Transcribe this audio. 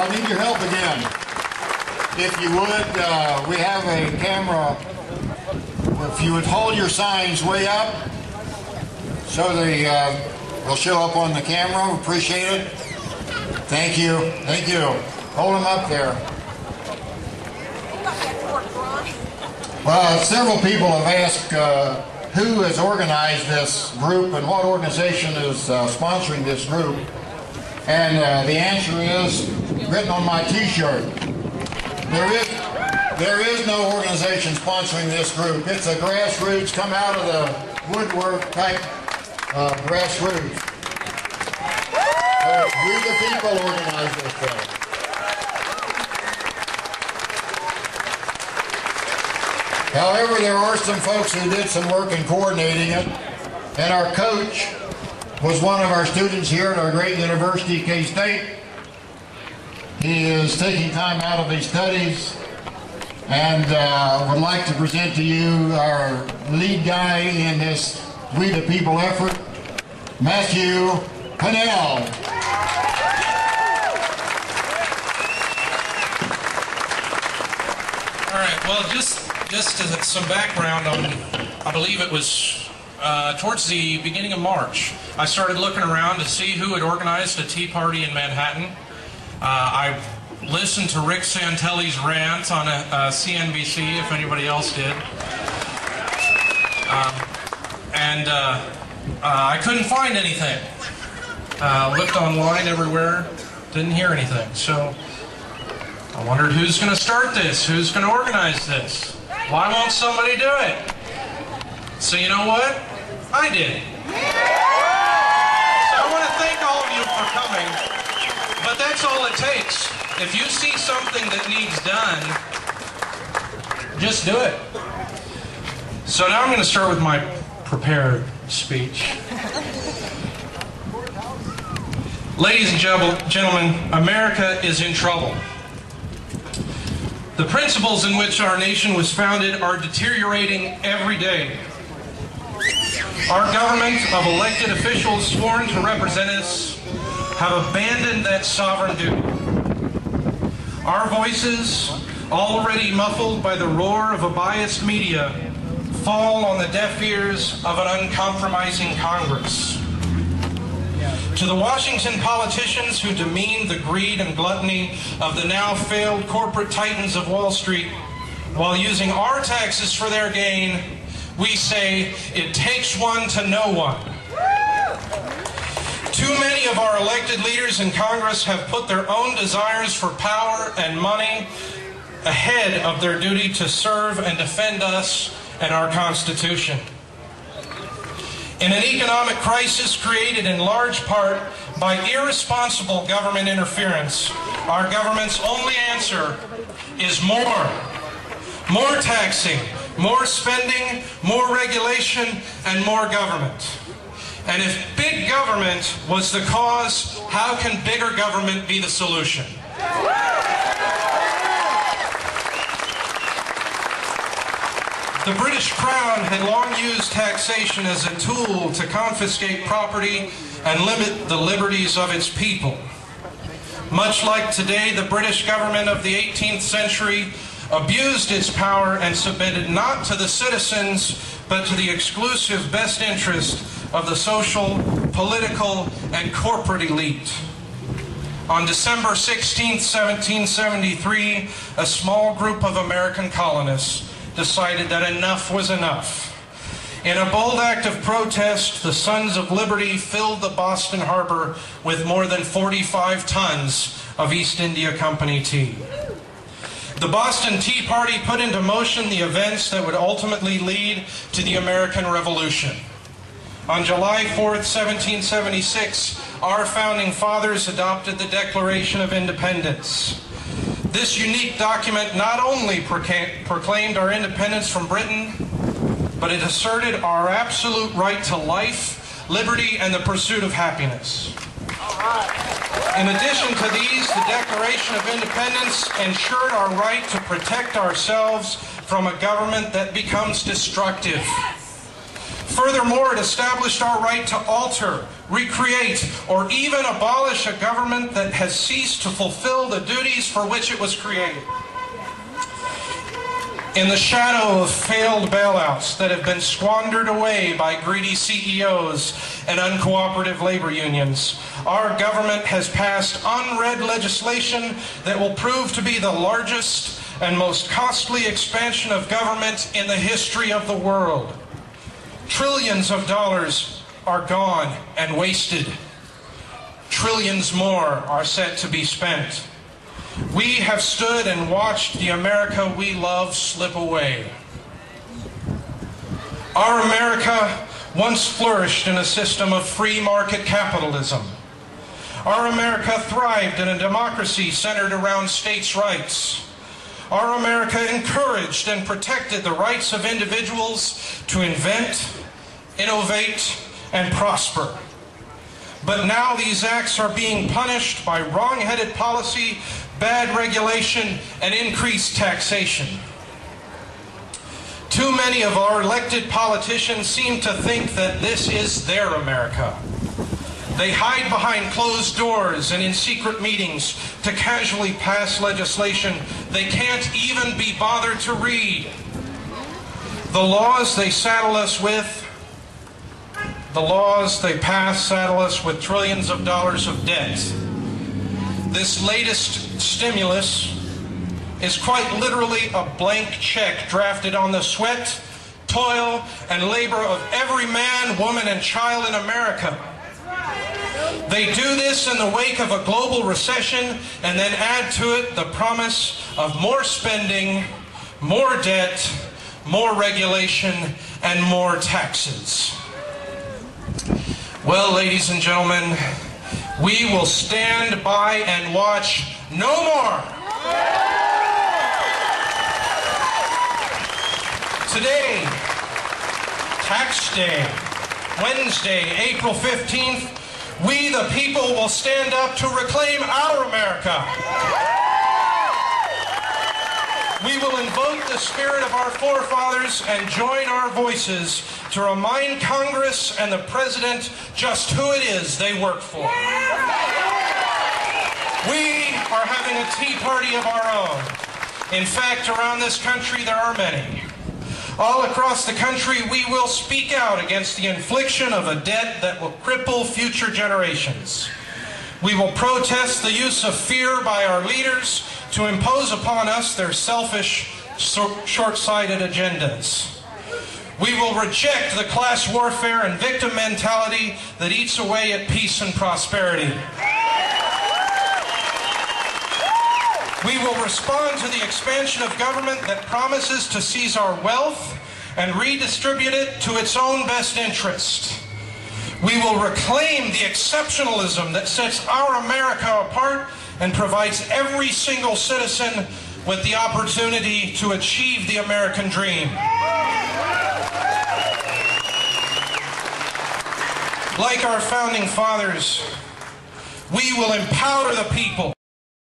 I need your help again. If you would, we have a camera. If you would hold your signs way up so they will show up on the camera. Appreciate it. Thank you. Thank you. Hold them up there. Well, several people have asked who has organized this group and what organization is sponsoring this group. And the answer is written on my t-shirt. There is no organization sponsoring this group. It's a grassroots, come out of the woodwork type grassroots. We the people organize this thing. However, there are some folks who did some work in coordinating it, and our coach was one of our students here at our great university, K-State. He is taking time out of his studies and would like to present to you our lead guy in this We the People effort, Matthew Pennell. All right, well, just some background on, I believe it was towards the beginning of March, I started looking around to see who had organized a tea party in Manhattan. I listened to Rick Santelli's rant on CNBC, if anybody else did. I couldn't find anything. Looked online everywhere, didn't hear anything. So I wondered who's going to start this, who's going to organize this. Why won't somebody do it? So you know what? I did. So I want to thank all of you for coming, but that's all it takes. If you see something that needs done, just do it. So now I'm going to start with my prepared speech. Ladies and gentlemen, America is in trouble. The principles in which our nation was founded are deteriorating every day. Our government of elected officials sworn to represent us have abandoned that sovereign duty. Our voices, already muffled by the roar of a biased media, fall on the deaf ears of an uncompromising Congress. To the Washington politicians who demean the greed and gluttony of the now failed corporate titans of Wall Street while using our taxes for their gain, we say, it takes one to know one. Too many of our elected leaders in Congress have put their own desires for power and money ahead of their duty to serve and defend us and our Constitution. In an economic crisis created in large part by irresponsible government interference, our government's only answer is more. More taxing, more spending, more regulation, and more government. And if big government was the cause, how can bigger government be the solution? The British Crown had long used taxation as a tool to confiscate property and limit the liberties of its people. Much like today, the British government of the 18th century abused its power and submitted not to the citizens, but to the exclusive best interest of the social, political, and corporate elite. On December 16, 1773, a small group of American colonists decided that enough was enough. In a bold act of protest, the Sons of Liberty filled the Boston harbor with more than 45 tons of East India Company tea. The Boston Tea Party put into motion the events that would ultimately lead to the American Revolution. On July 4th, 1776, our founding fathers adopted the Declaration of Independence. This unique document not only proclaimed our independence from Britain, but it asserted our absolute right to life, liberty, and the pursuit of happiness. In addition to these, the Declaration of Independence ensured our right to protect ourselves from a government that becomes destructive. Furthermore, it established our right to alter, recreate, or even abolish a government that has ceased to fulfill the duties for which it was created. In the shadow of failed bailouts that have been squandered away by greedy CEOs and uncooperative labor unions, our government has passed unread legislation that will prove to be the largest and most costly expansion of government in the history of the world. Trillions of dollars are gone and wasted. Trillions more are set to be spent. We have stood and watched the America we love slip away. Our America once flourished in a system of free market capitalism. Our America thrived in a democracy centered around states' rights. Our America encouraged and protected the rights of individuals to invent, innovate, and prosper. But now these acts are being punished by wrong-headed policy, bad regulation, and increased taxation. Too many of our elected politicians seem to think that this is their America. They hide behind closed doors and in secret meetings to casually pass legislation they can't even be bothered to read. The laws they saddle us with, the laws they pass saddle us with trillions of dollars of debt. This latest stimulus is quite literally a blank check drafted on the sweat, toil, and labor of every man, woman, and child in America. They do this in the wake of a global recession and then add to it the promise of more spending, more debt, more regulation, and more taxes. Well, ladies and gentlemen, we will stand by and watch no more. Today, Tax Day, Wednesday, April 15th, we the people will stand up to reclaim our America. We will invoke the spirit of our forefathers and join our voices to remind Congress and the President just who it is they work for. We are having a tea party of our own. In fact, around this country there are many. All across the country, we will speak out against the infliction of a debt that will cripple future generations. We will protest the use of fear by our leaders to impose upon us their selfish, short-sighted agendas. We will reject the class warfare and victim mentality that eats away at peace and prosperity. We will respond to the expansion of government that promises to seize our wealth and redistribute it to its own best interest. We will reclaim the exceptionalism that sets our America apart and provides every single citizen with the opportunity to achieve the American dream. Like our founding fathers, we will empower the people.